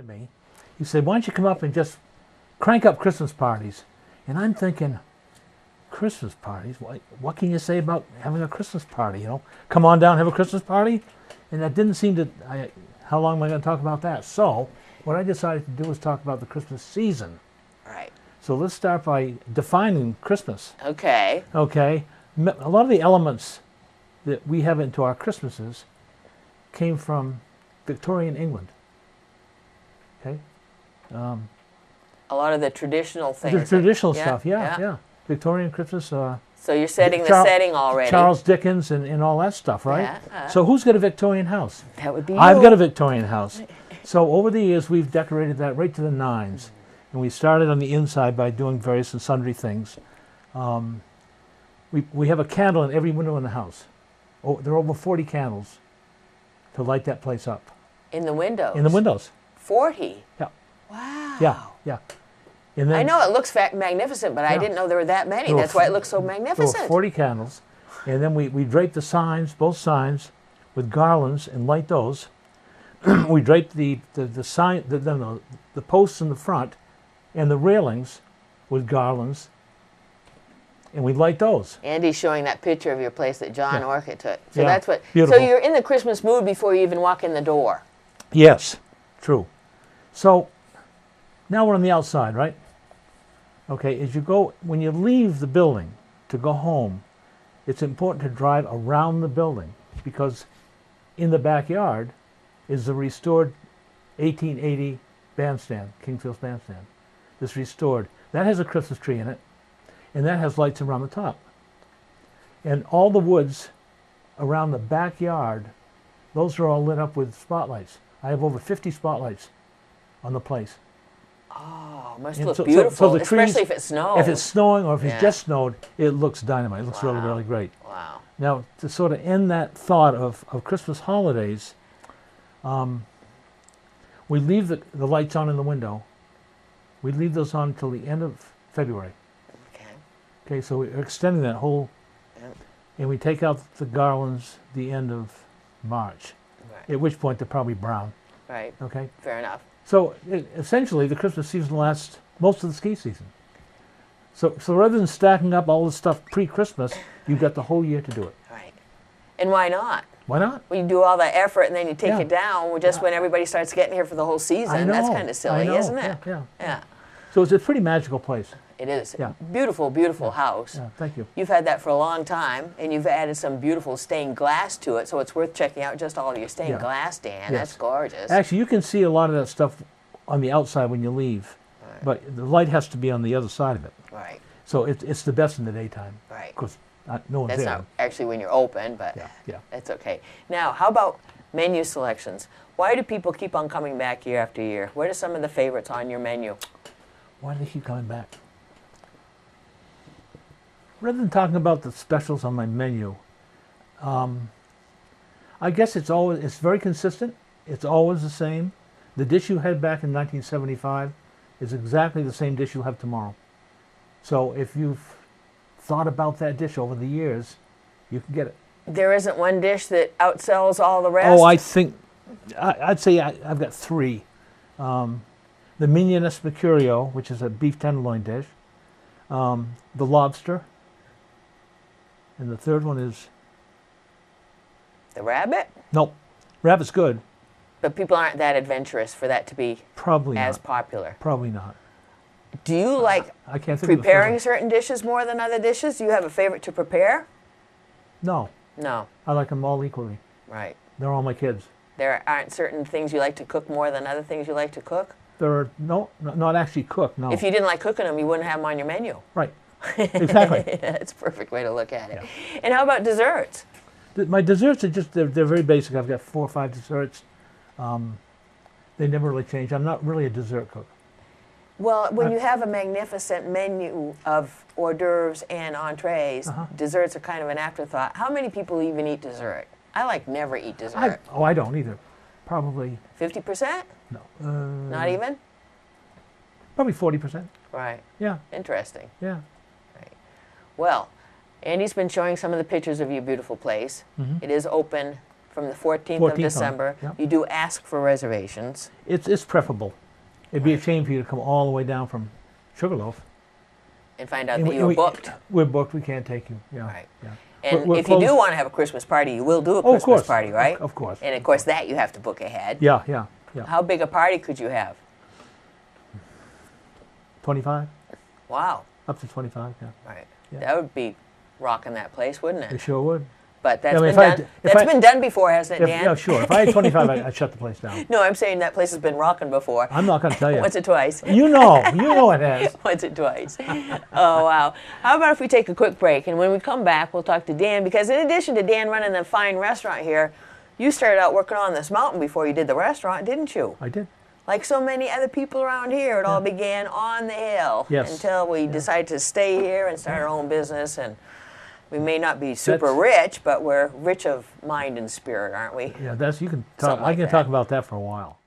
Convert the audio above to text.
to me. He said, why don't you come up and just crank up Christmas parties? And I'm thinking, Christmas parties? What can you say about having a Christmas party, you know? Come on down, have a Christmas party? And that didn't seem to, how long am I going to talk about that? So what I decided to do was talk about the Christmas season. Right. So let's start by defining Christmas. Okay. Okay. A lot of the elements that we have into our Christmases came from Victorian England. Okay. A lot of the traditional things. The traditional stuff, yeah. Victorian Christmas. So you're setting the setting already. Charles Dickens and all that stuff, right? Yeah. So who's got a Victorian house? That would be you. I've got a Victorian house. So over the years, we've decorated that right to the nines. And we started on the inside by doing various and sundry things. We have a candle in every window in the house. Oh, there are over 40 candles to light that place up. In the windows? In the windows. 40? Yeah. Wow. Yeah. And then, I know it looks magnificent, but I didn't know there were that many. That's why it looks so magnificent. There were 40 candles. And then we drape the signs, both signs, with garlands and light those. We drape the sign, the posts in the front and the railings with garlands, and we light those. Andy's showing that picture of your place that John Orchid took. So that's what. Beautiful. So you're in the Christmas mood before you even walk in the door. Yes, true. So now we're on the outside, right? Okay, when you leave the building to go home, it's important to drive around the building, because in the backyard is the restored 1880 bandstand, Kingfield's bandstand. This restored. That has a Christmas tree in it, and that has lights around the top. And all the woods around the backyard, those are all lit up with spotlights. I have over 50 spotlights on the place. Oh, must look beautiful, the trees, especially if it snows. If it's snowing or if it's just snowed, it looks dynamite. It looks really, really great. Wow. Now, to sort of end that thought of Christmas holidays, we leave the lights on in the window. We leave those on until the end of February. Okay, so we're extending that whole, and we take out the garlands the end of March, at which point they're probably brown. Right. Okay. Fair enough. So essentially, the Christmas season lasts most of the ski season. So rather than stacking up all this stuff pre-Christmas, you've got the whole year to do it. Right. And why not? Why not? When you do all that effort and then you take it down just when everybody starts getting here for the whole season. I know, that's kind of silly, isn't it? Yeah. So it's a pretty magical place. It is. Yeah. Beautiful, beautiful house. Yeah, thank you. You've had that for a long time, and you've added some beautiful stained glass to it, so it's worth checking out just all of your stained glass, Dan. That's gorgeous. Actually, you can see a lot of that stuff on the outside when you leave, but the light has to be on the other side of it. Right. So it's the best in the daytime. Right. Of course, no one's That's there. not actually when you're open, but that's okay. Now, how about menu selections? Why do people keep on coming back year after year? What are some of the favorites on your menu? Why do they keep coming back? Rather than talking about the specials on my menu, I guess it's very consistent. It's always the same. The dish you had back in 1975 is exactly the same dish you'll have tomorrow. So if you've thought about that dish over the years, you can get it. There isn't one dish that outsells all the rest? Oh, I think, I'd say I've got three. The mignonesse mercurio, which is a beef tenderloin dish, the lobster, and the third one is... The rabbit? Nope. Rabbit's good. But people aren't that adventurous for that to be as popular. Probably not. Do you like I can't think preparing certain dishes more than other dishes? Do you have a favorite to prepare? No. No. I like them all equally. Right. They're all my kids. There aren't certain things you like to cook more than other things you like to cook? There are, not actually cooked, no. If you didn't like cooking them, you wouldn't have them on your menu. Right. Exactly. That's a perfect way to look at it. Yeah. And how about desserts? My desserts are they're very basic. I've got 4 or 5 desserts. They never really change. I'm not really a dessert cook. Well, when you have a magnificent menu of hors d'oeuvres and entrees, desserts are kind of an afterthought. How many people even eat dessert? I never eat dessert. I don't either. Probably 50%? No. Not even? Probably 40%. Right. Yeah. Interesting. Yeah. Right. Well, Andy's been showing some of the pictures of your beautiful place. It is open from the 14th, 14th of December. on, yep. You do ask for reservations. It's preferable. It'd be a shame for you to come all the way down from Sugarloaf. And find out that you're booked. We're booked. We can't take you. Yeah. Right. Yeah. And we're if you do closed. want to have a Christmas party, you will do a Of Christmas course. party, right? Of course. And of course that you have to book ahead. Yeah, yeah, yeah. How big a party could you have? 25? Wow. Up to 25, yeah. Right. Yeah. That would be rocking that place, wouldn't It it? sure would. But that's I mean, been if I- done. if That's I- been done before, hasn't it, Dan? Yeah, sure. If I had 25, I'd shut the place down. No, I'm saying that place has been rocking before. I'm not going to tell you. Once or twice. You know it has. Once or twice. Oh, wow. How about if we take a quick break, and when we come back, we'll talk to Dan, because in addition to Dan running the fine restaurant here, you started out working on this mountain before you did the restaurant, didn't you? I did. Like so many other people around here, it all began on the hill. Yes. Until we decided to stay here and start our own business. And we may not be super rich, but we're rich of mind and spirit, aren't we? Yeah, you can talk. Something I like can that. talk about that for a while.